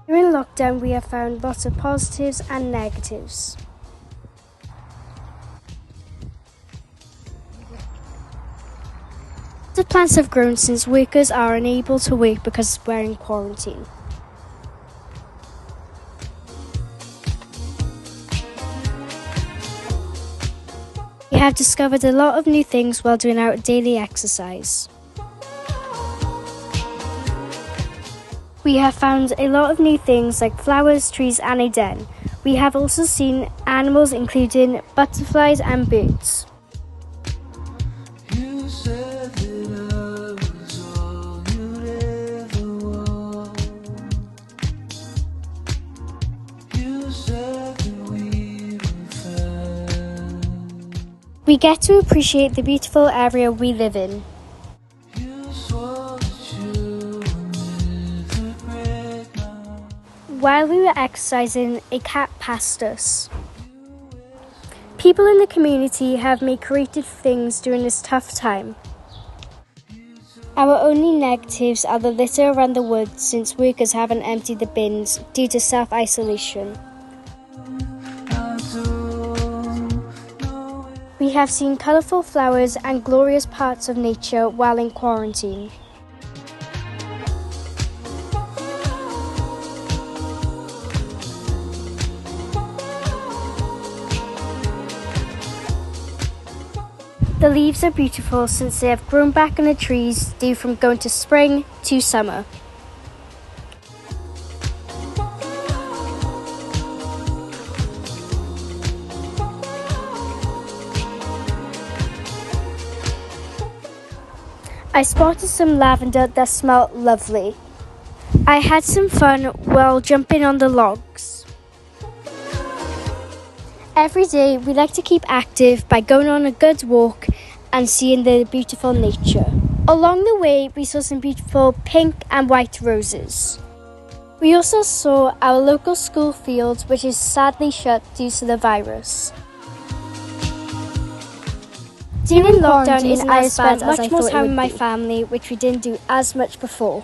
During lockdown, we have found lots of positives and negatives. The plants have grown since workers are unable to work because we're in quarantine. We have discovered a lot of new things while doing our daily exercise. We have found a lot of new things like flowers, trees and a den. We have also seen animals including butterflies and birds. We get to appreciate the beautiful area we live in. While we were exercising, a cat passed us. People in the community have made creative things during this tough time. Our only negatives are the litter around the woods since workers haven't emptied the bins due to self-isolation. We have seen colourful flowers and glorious parts of nature while in quarantine. The leaves are beautiful since they have grown back on the trees due from going to spring to summer. I spotted some lavender that smelled lovely. I had some fun while jumping on the logs. Every day we like to keep active by going on a good walk and seeing the beautiful nature. Along the way we saw some beautiful pink and white roses. We also saw our local school field, which is sadly shut due to the virus. During lockdown, I spent much more time with my family, which we didn't do as much before.